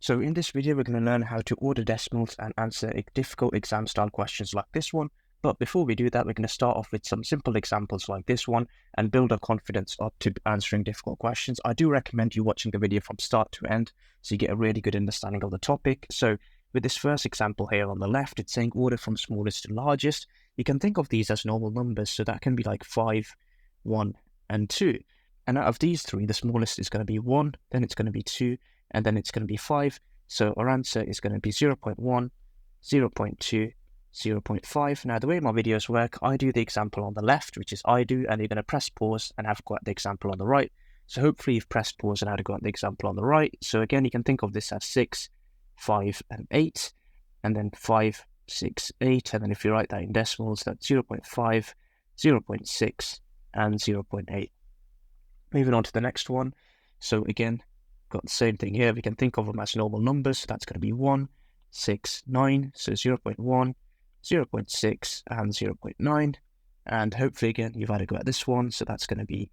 So in this video, we're going to learn how to order decimals and answer difficult exam style questions like this one. But before we do that, we're going to start off with some simple examples like this one and build our confidence up to answering difficult questions. I do recommend you watching the video from start to end so you get a really good understanding of the topic. So with this first example here on the left, it's saying order from smallest to largest. You can think of these as normal numbers. So that can be like 5, 1, and 2. And out of these three, the smallest is going to be 1, then it's going to be 2, and then it's going to be 5. So our answer is going to be 0.1, 0.2, 0.5. Now, the way my videos work, I do the example on the left, which is I do, and you're going to press pause and have a go at the example on the right. So hopefully you've pressed pause and had a go at the example on the right. So again, you can think of this as 6, 5, and 8, and then 5, 6, 8. And then if you write that in decimals, that's 0.5, 0.6, and 0.8. Moving on to the next one. So again, got the same thing here. We can think of them as normal numbers. So that's going to be 1, 6, 9. So 0.1, 0.6, and 0.9. And hopefully, again, you've had a go at this one. So that's going to be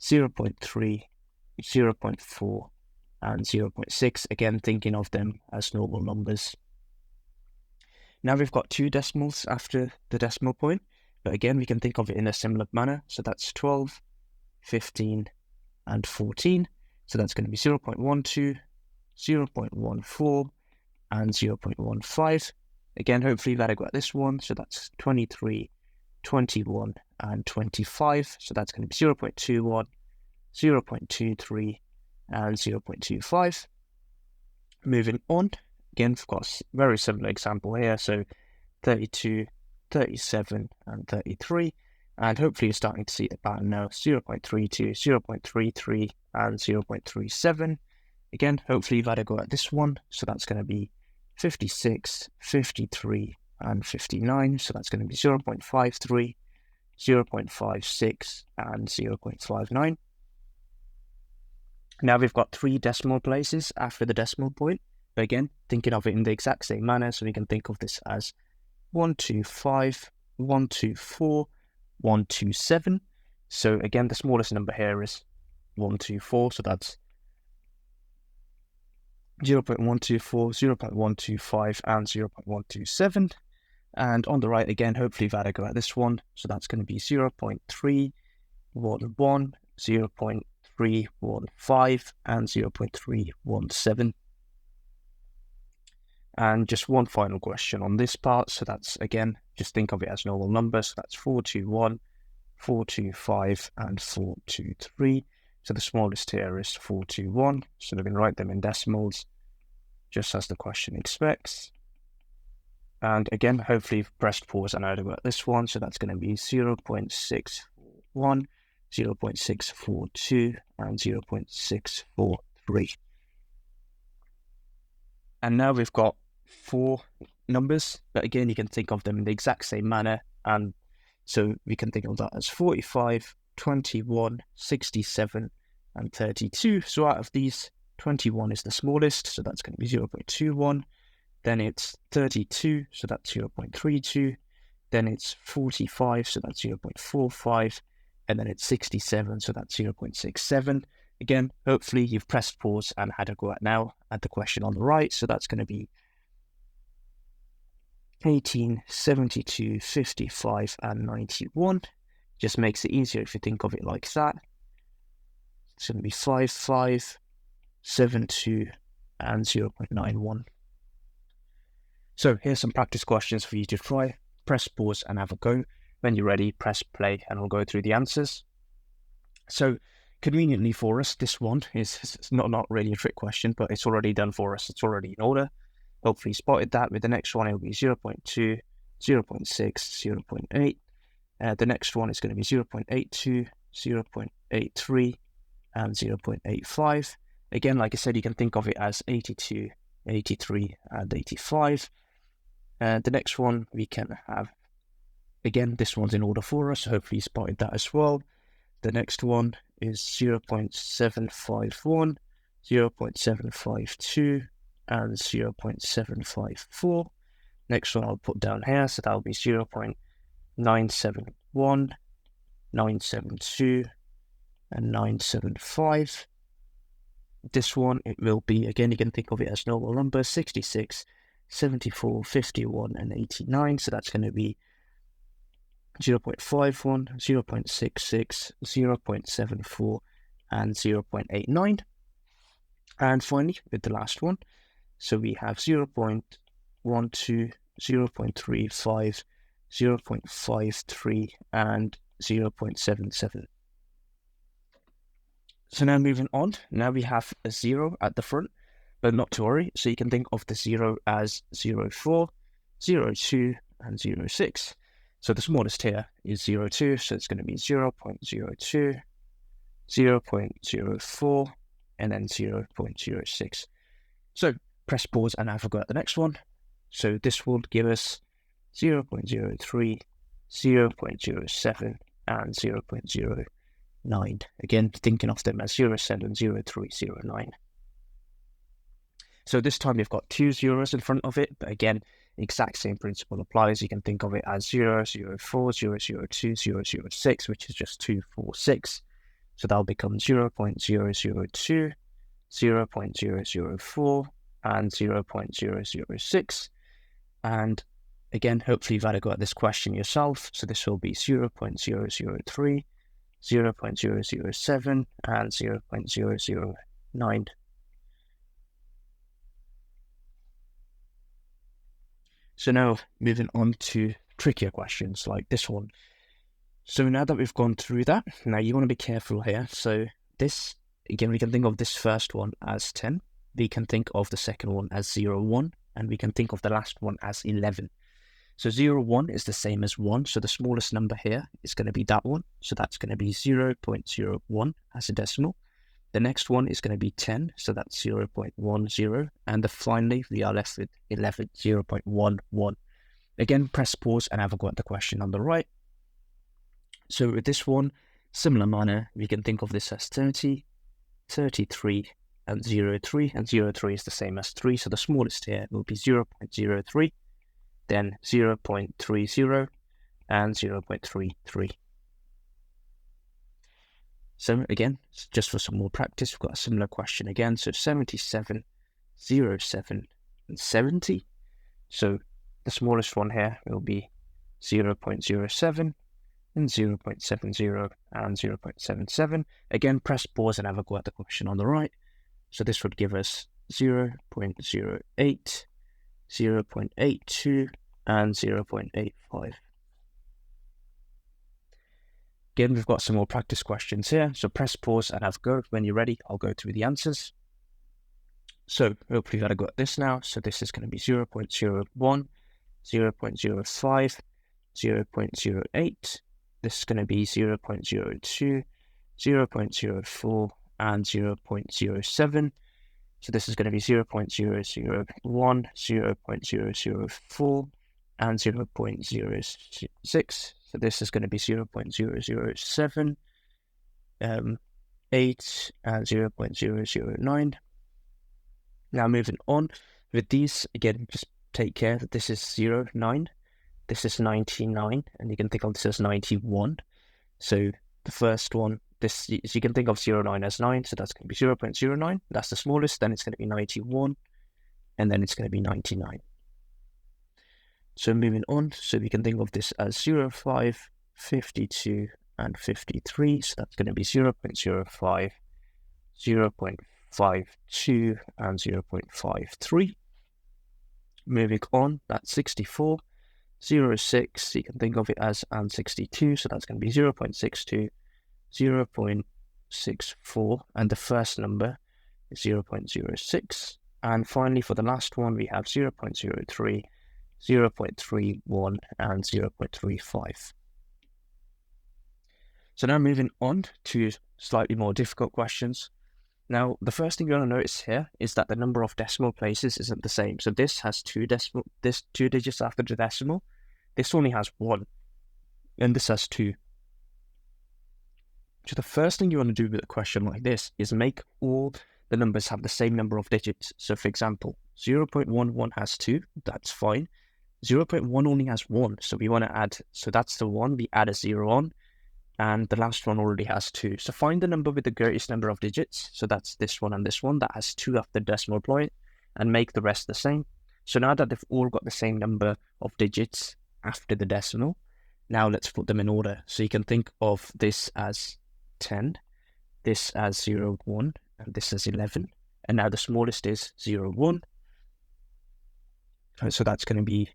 0.3, 0.4, and 0.6. Again, thinking of them as normal numbers. Now we've got two decimals after the decimal point. But again, we can think of it in a similar manner. So that's 12, 15, and 14. So that's going to be 0.12, 0.14, and 0.15. Again, hopefully you've had a go at this one. So that's 23, 21, and 25. So that's going to be 0.21, 0.23, and 0.25. Moving on, again, we've got a very similar example here. So 32, 37, and 33. And hopefully you're starting to see the pattern now, 0.32, 0.33, and 0.37. Again, hopefully you've had a go at this one. So that's going to be 56, 53, and 59. So that's going to be 0.53, 0.56, and 0.59. Now we've got three decimal places after the decimal point. But again, thinking of it in the exact same manner. So we can think of this as 125, 124, 127. So again, the smallest number here is 124. So that's 0.124, 0.125, and 0.127. And on the right, again, hopefully you've had a go at this one. So that's going to be 0.311, 0.315, and 0.317. And just one final question on this part. So that's, again, just think of it as normal numbers. So that's 421, 425, and 423. So the smallest here is 421. So we can write them in decimals, just as the question expects. And again, hopefully you've pressed pause and had a go at this one. So that's going to be 0.641, 0.642, and 0.643. And now we've got four numbers, but again, you can think of them in the exact same manner. And so we can think of that as 45, 21, 67, and 32. So out of these, 21 is the smallest, so that's going to be 0.21. Then it's 32, so that's 0.32. Then it's 45, so that's 0.45. And then it's 67, so that's 0.67. Again, hopefully you've pressed pause and had a go at the question on the right. So that's going to be 18, 72, 55, and 91. Just makes it easier if you think of it like that. It's going to be 55, 72, and 0.91. So here's some practice questions for you to try. Press pause and have a go. When you're ready, press play and we'll go through the answers. So conveniently for us, this one is not really a trick question, but it's already done for us. It's already in order. Hopefully you spotted that. With the next one, it'll be 0.2, 0.6, 0.8. The next one is going to be 0.82, 0.83, and 0.85. Again, like I said, you can think of it as 82, 83, and 85. The next one we can have, again, this one's in order for us. So hopefully you spotted that as well. The next one is 0.751, 0.752, and 0.754. Next one I'll put down here, so that'll be 0.971, 972, and 975. this one, it will be, again, you can think of it as normal numbers, 66, 74, 51, and 89. So that's going to be 0.51, 0.66, 0.74, and 0.89. And finally, with the last one, so we have 0.12, 0.35, 0.53, and 0.77. So now moving on, now we have a 0 at the front, but not to worry. So you can think of the 0 as 0.4, 0.2, and 0.6. So the smallest here is 0.2, so it's going to be 0.02, 0.04, and then 0.06. So press pause and have a go at the next one. So this will give us 0.03, 0.07, and 0.09. Again, thinking of them as 0.7, 0.3, 0.9. So this time we've got 2 zeros in front of it, but again, the exact same principle applies. You can think of it as 0, 0, 4, 0, 0, 2, 0, 0, 6, which is just 2, 4, 6. So that'll become 0.002, 0.004, and 0.006. And again, hopefully you've had a go at this question yourself. So this will be 0.003, 0.007, and 0.009. So now moving on to trickier questions like this one. So now that we've gone through that, now you want to be careful here. So this, again, we can think of this first one as 10. We can think of the second one as 0, 1. And we can think of the last one as 11. So 0, 1 is the same as 1. So the smallest number here is going to be that one. So that's going to be 0.01 as a decimal. The next one is going to be 10, so that's 0.10. And finally, we are left with 11, 0.11. Again, press pause and have a go at the question on the right. So with this one, similar manner, we can think of this as 30, 33, and 0.3. And 0.3 is the same as 3, so the smallest here will be 0.03, then 0.30, and 0.33. So again, just for some more practice, we've got a similar question again. So 77, 07, and 70. So the smallest one here will be 0.07, and 0.70, and 0.77. Again, press pause and have a go at the question on the right. So this would give us 0.08, 0.82, and 0.85. Again, we've got some more practice questions here, so press pause and have a go. When you're ready, I'll go through the answers. So hopefully you've had a go at this now. So this is going to be 0.01, 0.05, 0.08. This is going to be 0.02, 0.04, and 0.07. So this is going to be 0.001, 0.004, and 0.06. So this is going to be 0.007, 8, and 0.009. Now moving on with these, again, just take care that this is 09, this is 99, and you can think of this as 91. So the first one, this, so you can think of 09 as 9, so that's going to be 0.09, that's the smallest, then it's going to be 91, and then it's going to be 99. So moving on, so we can think of this as 05, 52, and 53. So that's going to be 0.05, 0.52, and 0.53. Moving on, that's 64, 06. You can think of it as and 62. So that's going to be 0.62, 0.64, and the first number is 0.06. And finally, for the last one, we have 0.03, 0.31, and 0.35. So now moving on to slightly more difficult questions. Now, the first thing you want to notice here is that the number of decimal places isn't the same. So this has two digits after the decimal. This only has 1, and this has 2. So the first thing you want to do with a question like this is make all the numbers have the same number of digits. So for example, 0.11 has 2, that's fine. 0.1 only has 1, so we want to add, so that's the 1, we add a 0 on. and the last one already has 2. So find the number with the greatest number of digits. So that's this one and this one that has 2 after the decimal point, and make the rest the same. So now that they've all got the same number of digits after the decimal, now let's put them in order. So you can think of this as 10, this as 0, 1, and this as 11. And now the smallest is 0, 1. So that's going to be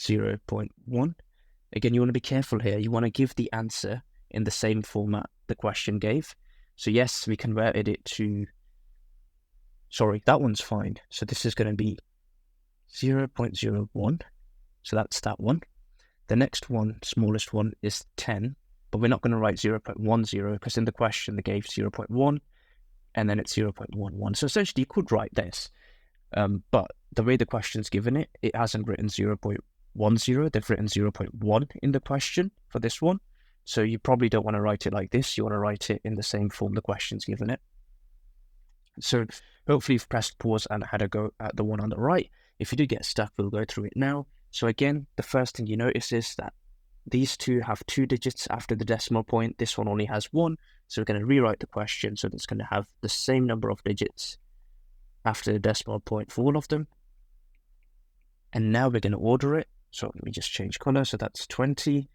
0.1. Again, you want to be careful here. You want to give the answer in the same format the question gave. So yes, we converted it to, sorry, that one's fine. So this is going to be 0.01. So that's that one. The next one, smallest one, is 10, but we're not going to write 0.10 because in the question they gave 0.1 and then it's 0.11. So essentially you could write this, but the way the question's given it, it hasn't written 0.10. They've written 0.1 in the question for this one. So you probably don't want to write it like this. You want to write it in the same form the question's given it. So hopefully you've pressed pause and had a go at the one on the right. If you do get stuck, we'll go through it now. So again, the first thing you notice is that these two have 2 digits after the decimal point. This one only has 1. So we're going to rewrite the question so that it's going to have the same number of digits after the decimal point for all of them. And now we're going to order it. So let me just change color. So that's 20,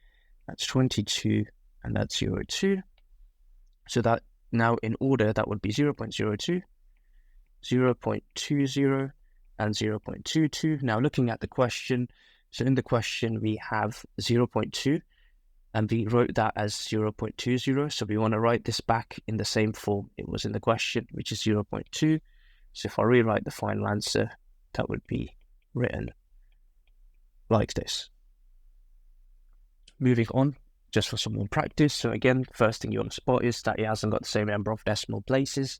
that's 22, and that's 02. So that now in order, that would be 0.02, 0.20, and 0.22. Now looking at the question, so in the question we have 0.2, and we wrote that as 0.20. So we want to write this back in the same form it was in the question, which is 0.2. So if I rewrite the final answer, that would be written like this. Moving on, just for some more practice. So again, first thing you want to spot is that it hasn't got the same number of decimal places.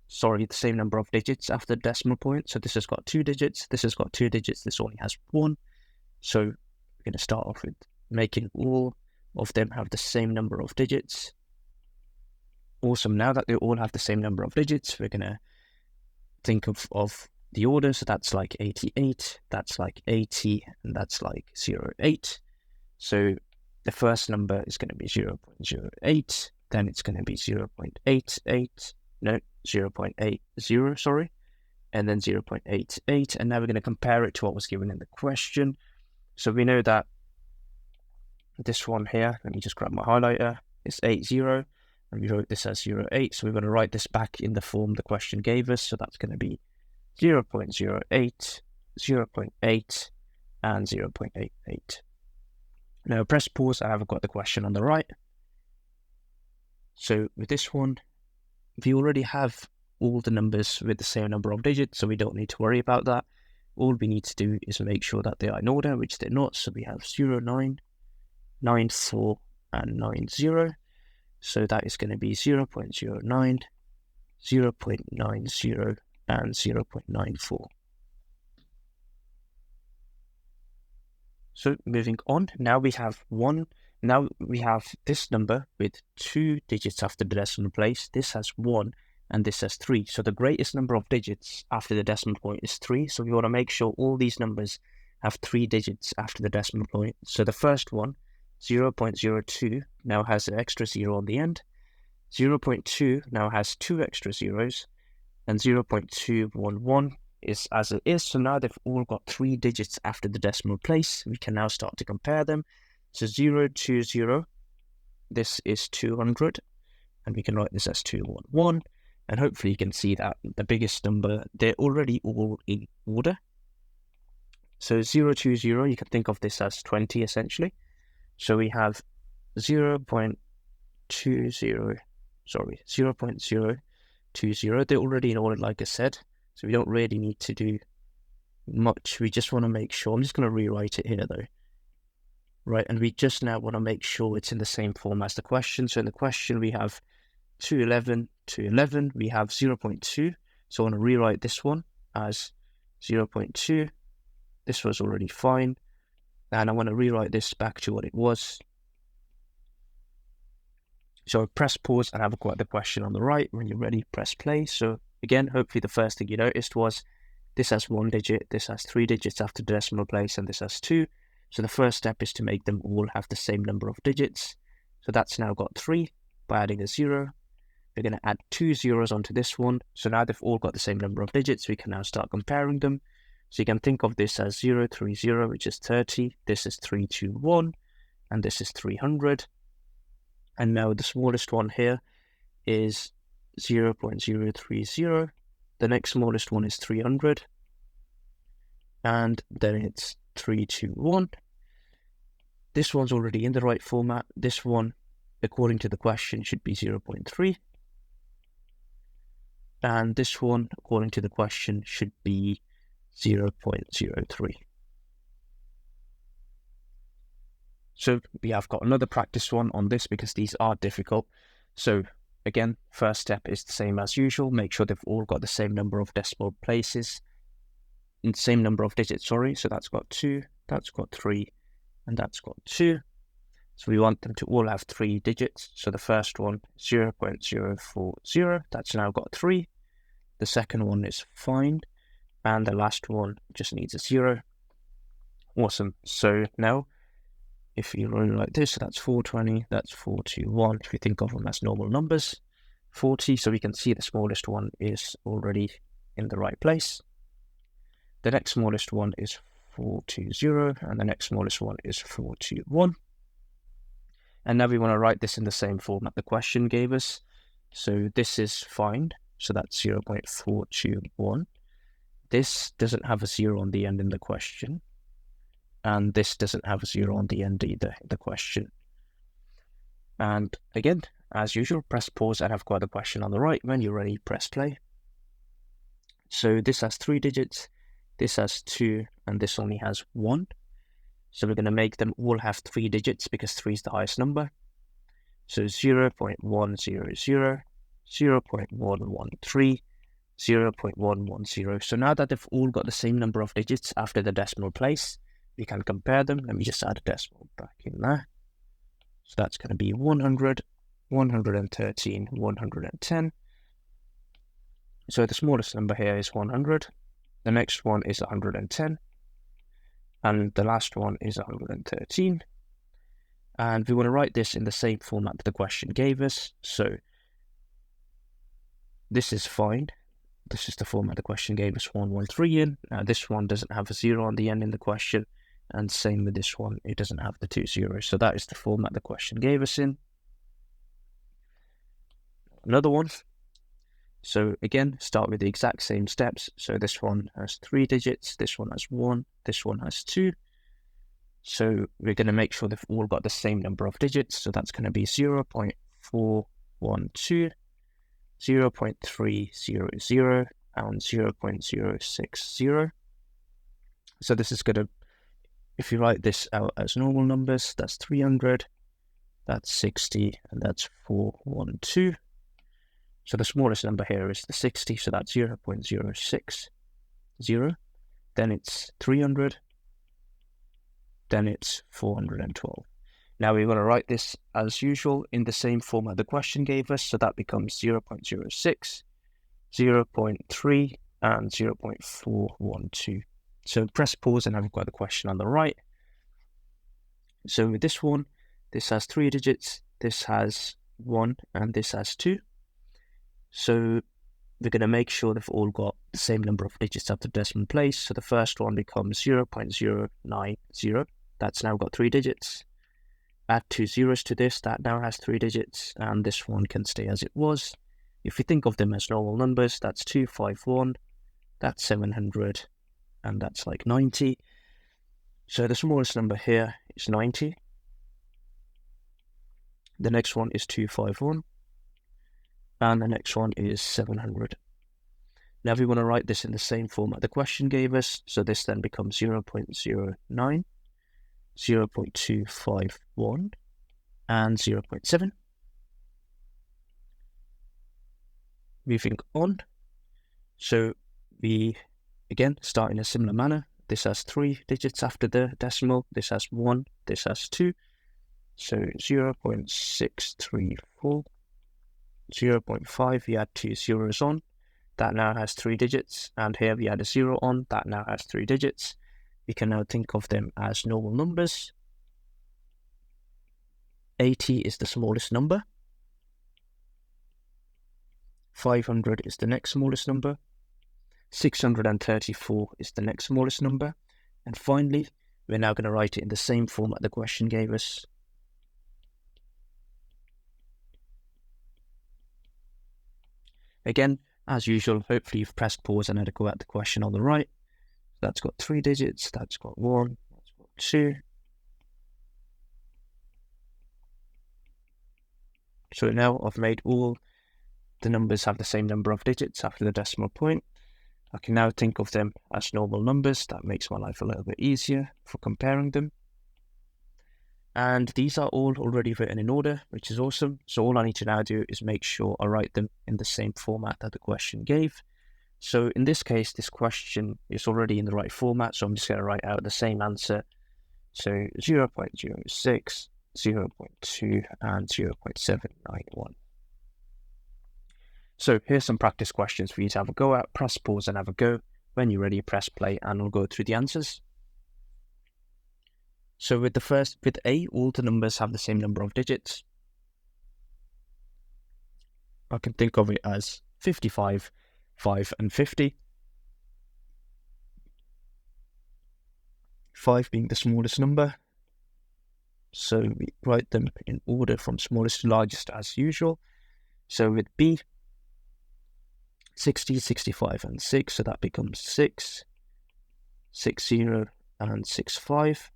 Sorry, the same number of digits after the decimal point. So this has got 2 digits, this has got 2 digits, this only has 1. So we're going to start off with making all of them have the same number of digits. Awesome. Now that they all have the same number of digits, we're going to think of the order. So that's like 88, that's like 80, and that's like 08. So the first number is going to be 0.08, then it's going to be 0.88, no, 0.80, sorry, and then 0.88, and now we're going to compare it to what was given in the question. So we know that this one here, let me just grab my highlighter, is 80, and we wrote this as 08, so we're going to write this back in the form the question gave us, so that's going to be 0.08, 0.8, and 0.88. Now press pause, I have got the question on the right. So with this one, we already have all the numbers with the same number of digits, so we don't need to worry about that. All we need to do is make sure that they are in order, which they're not. So we have 09, 94, and 90. So that is going to be 0.09, 0.90, and 0.94. So moving on, now we have this number with 2 digits after the decimal place. This has 1 and this has 3. So the greatest number of digits after the decimal point is 3. So we want to make sure all these numbers have 3 digits after the decimal point. So the first one, 0.02, now has an extra 0 on the end. 0.2 now has 2 extra zeros, and 0.211 is as it is. So now they've all got 3 digits after the decimal place. We can now start to compare them. So 020, this is 200, and we can write this as 211, and hopefully you can see that the biggest number, they're already all in order. So 020, you can think of this as 20 essentially. So we have 0.20, they're already in order, like I said, so we don't really need to do much. We just want to make sure, I'm just going to rewrite it here though. Right, and we just now want to make sure it's in the same form as the question. So in the question we have 211, 211, we have 0.2. So I want to rewrite this one as 0.2. This was already fine. And I want to rewrite this back to what it was. So press pause and have a go at the question on the right. When you're ready, press play. So again, hopefully the first thing you noticed was this has 1 digit, this has 3 digits after the decimal place, and this has 2. So the first step is to make them all have the same number of digits. So that's now got 3 by adding a 0. We're going to add 2 zeros onto this one. So now they've all got the same number of digits. We can now start comparing them. So you can think of this as 0, 3, 0, which is 30. This is 3, 2, 1. And this is 300. And now the smallest one here is 0.030. The next smallest one is 300. And then it's 3, 2, 1. This one's already in the right format. This one, according to the question, should be 0.3. And this one, according to the question, should be 0.03. So we have got another practice one on this because these are difficult. So again, first step is the same as usual. Make sure they've all got the same number of decimal places, and same number of digits, sorry. So that's got 2, that's got 3, and that's got 2. So we want them to all have 3 digits. So the first one, 0.040, that's now got 3. The second one is fine. And the last one just needs a 0. Awesome. So now, if you roll like this, so that's 420, that's 421. If you think of them as normal numbers, 40. So we can see the smallest one is already in the right place. The next smallest one is 420, and the next smallest one is 421. And now we want to write this in the same format the question gave us. So this is fine. So that's 0.421. This doesn't have a 0 on the end in the question. And this doesn't have a 0 on the end either in the question. And again, as usual, press pause and I've got the question on the right. When you're ready, press play. So this has 3 digits, this has 2, and this only has 1. So we're going to make them all have 3 digits because 3 is the highest number. So 0.100, 0.113, 0.110. So now that they've all got the same number of digits after the decimal place, we can compare them. Let me just add a decimal back in there. So that's going to be 100, 113, 110. So the smallest number here is 100. The next one is 110. And the last one is 113. And we want to write this in the same format that the question gave us. So this is fine. This is the format the question gave us, 113 in. This one doesn't have a 0 on the end in the question. And same with this one, it doesn't have the 2 zeros. So that is the format the question gave us in. Another one. So again, start with the exact same steps. So this one has 3 digits, this one has 1, this one has 2. So we're going to make sure they've all got the same number of digits. So that's going to be 0.412, 0.300, and 0.060. So this is going to, if you write this out as normal numbers, that's 300, that's 60, and that's 412. So the smallest number here is the 60, so that's 0.060. Then it's 300. Then it's 412. Now we want to write this as usual in the same format the question gave us, so that becomes 0.06, 0.3, and 0.412. So press pause and I've got the question on the right. So with this one, this has 3 digits, this has 1, and this has 2. So we're going to make sure they've all got the same number of digits at the decimal place. So the first one becomes 0.090. That's now got 3 digits. Add 2 zeros to this, that now has 3 digits, and this one can stay as it was. If you think of them as normal numbers, that's 251, that's 700, and that's like 90. So the smallest number here is 90. The next one is 251. And the next one is 700. Now we want to write this in the same format the question gave us. So this then becomes 0.09, 0.251, and 0.7. Moving on. So we, again, start in a similar manner. This has 3 digits after the decimal. This has 1, this has 2. So 0.634. 0.5, we add 2 zeros on, that now has 3 digits, and here we add a 0 on, that now has 3 digits. We can now think of them as normal numbers. 80 is the smallest number. 500 is the next smallest number. 634 is the next smallest number. And finally, we're now going to write it in the same format the question gave us. Again, as usual, hopefully you've pressed pause and had a go at the question on the right. That's got 3 digits, that's got 1, that's got 2. So now I've made all the numbers have the same number of digits after the decimal point. I can now think of them as normal numbers. That makes my life a little bit easier for comparing them. And these are all already written in order, which is awesome. So all I need to now do is make sure I write them in the same format that the question gave. So in this case, this question is already in the right format, so I'm just going to write out the same answer. So 0.06, 0.2, and 0.791. So here's some practice questions for you to have a go at. Press pause and have a go. When you're ready, press play and we'll go through the answers. So with A, all the numbers have the same number of digits. I can think of it as 55, 5, and 50. 5 being the smallest number. So we write them in order from smallest to largest as usual. So with B, 60, 65, and 6, so that becomes 6, 60, and 65.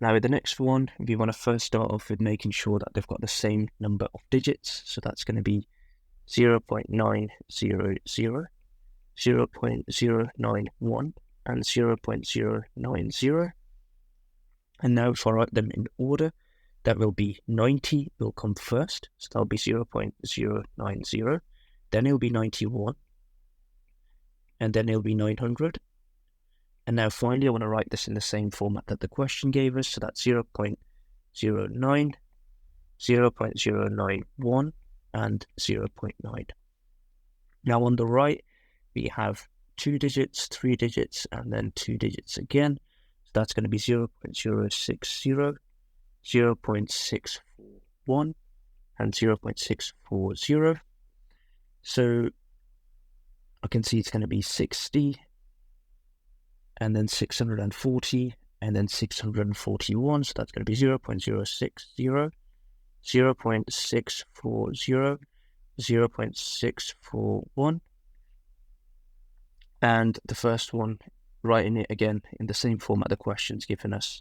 Now with the next one, we want to first start off with making sure that they've got the same number of digits. So that's going to be 0.900, 0.091, and 0.090. And now if I write them in order, that will be 90 will come first, so that'll be 0.090. Then it'll be 91, and then it'll be 900. And now finally, I want to write this in the same format that the question gave us. So that's 0.09, 0.091, and 0.9. Now on the right, we have 2 digits, 3 digits, and then 2 digits again. So that's going to be 0.060, 0.641, and 0.640. So I can see it's going to be 60, and then 640, and then 641. So that's going to be 0.060, 0.640, 0.641. And the first one, writing it again in the same format the question's given us,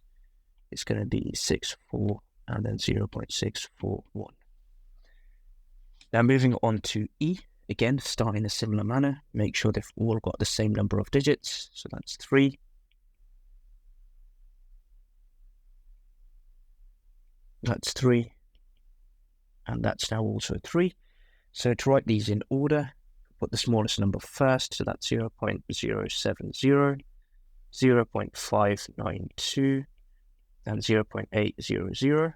it's going to be 64 and then 0.641. Now moving on to E, again, start in a similar manner. Make sure they've all got the same number of digits. So that's 3. That's 3. And that's now also 3. So to write these in order, put the smallest number first. So that's 0.070, 0.592, and 0.800.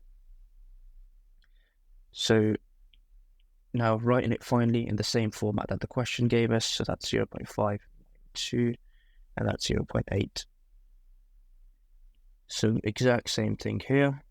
So now writing it finally in the same format that the question gave us, so that's 0.592, and that's 0.8. So exact same thing here.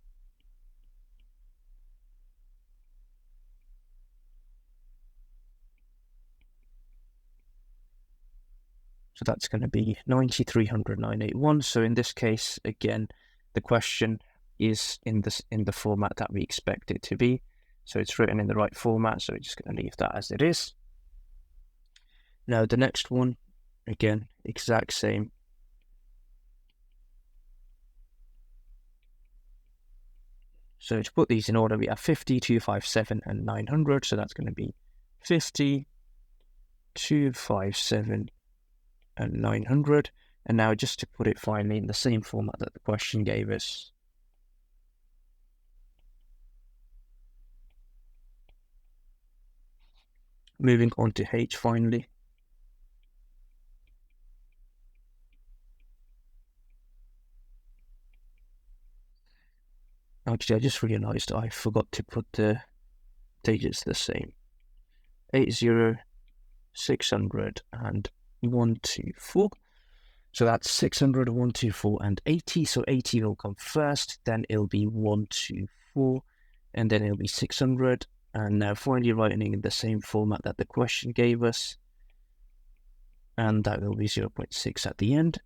So that's going to be 9300, 981. So in this case, again, the question is in the format that we expect it to be. So it's written in the right format, so we're just going to leave that as it is. Now the next one, again, exact same. So to put these in order, we have 50, 257, and 900. So that's going to be 50, 257, and 900. And now just to put it finally in the same format that the question gave us. Moving on to H finally. Actually, I just realized I forgot to put the digits the same. 80, 600, and 124. So that's 600, 124, and 80. So 80 will come first, then it'll be 124, and then it'll be 600. And now finally writing in the same format that the question gave us, and that will be 0.6 at the end.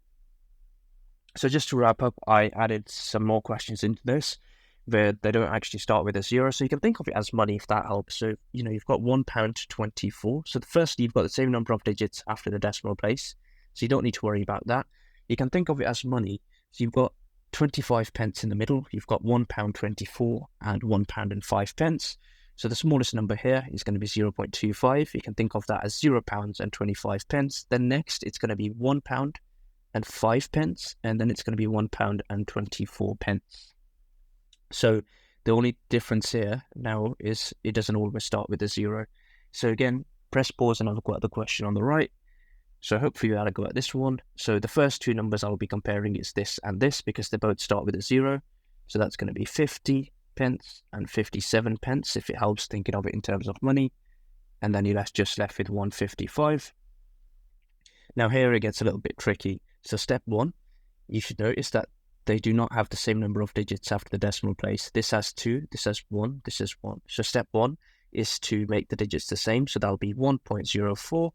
So just to wrap up, I added some more questions into this where they don't actually start with a 0. So you can think of it as money if that helps. So, you've got £1.24. So firstly, you've got the same number of digits after the decimal place. So you don't need to worry about that. You can think of it as money. So you've got 25 pence in the middle. You've got £1.24 and £1.05. So the smallest number here is going to be 0.25. You can think of that as £0 and 25 pence. Then next, it's going to be £1 and 5 pence, and then it's going to be £1 and 24 pence. So the only difference here now is it doesn't always start with a 0. So again, press pause and have a go at the question on the right. So hopefully you had a go at this one. So the first two numbers I'll be comparing is this and this because they both start with a 0. So that's going to be 50 pence and 57 pence if it helps thinking of it in terms of money. And then you're just left with 155. Now here it gets a little bit tricky. So step 1, you should notice that they do not have the same number of digits after the decimal place. This has 2, this has 1, this is 1. So step 1 is to make the digits the same. So that'll be 1.04,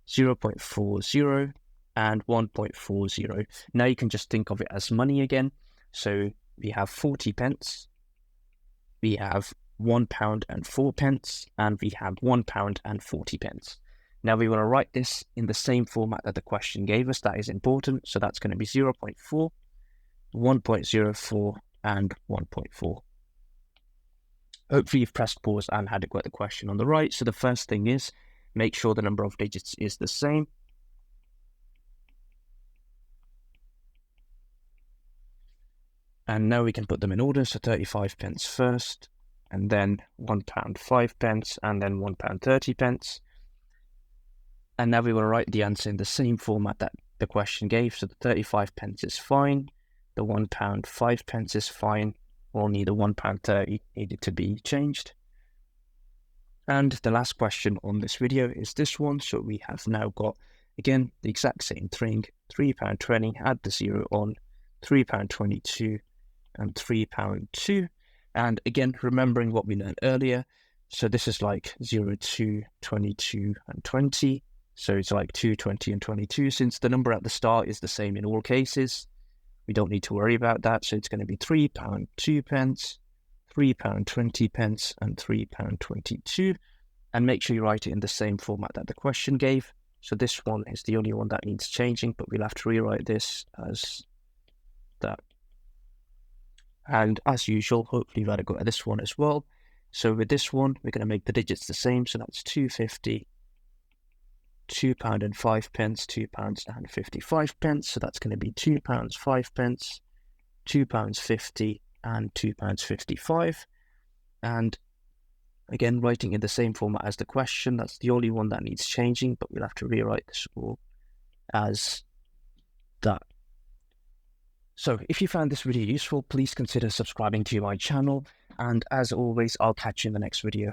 0.40, and 1.40. Now you can just think of it as money again. So we have 40 pence, we have £1 and 4 pence, and we have £1 and 40 pence. Now we want to write this in the same format that the question gave us. That is important. So that's going to be 0.4, 1.04, and 1.4. Hopefully you've pressed pause and had a go at the question on the right. So the first thing is make sure the number of digits is the same. And now we can put them in order. So 35 pence first, and then £1 5 pence, and then £1 30 pence. And now we will write the answer in the same format that the question gave. So the 35 pence is fine. The £1 5 pence is fine. Only the £1 30 needed to be changed. And the last question on this video is this one. So we have now got, again, the exact same thing. £3.20, add the 0 on, £3.22 and £3.2. And again, remembering what we learned earlier. So this is like 0, 2, 22, and 20. So it's like 2, 20, and 22. Since the number at the start is the same in all cases, we don't need to worry about that. So it's going to be £3 2 pence, £3 20 pence, and £3 22. And make sure you write it in the same format that the question gave. So this one is the only one that needs changing, but we'll have to rewrite this as that. And as usual, hopefully you've had a go at this one as well. So with this one, we're going to make the digits the same. So that's 250. £2 and 5 pence, £2 and 55 pence. So that's going to be £2 5 pence, £2 50, and £2 55. And again, writing in the same format as the question. That's the only one that needs changing, but we'll have to rewrite this all as that. So if you found this video useful, please consider subscribing to my channel. And as always, I'll catch you in the next video.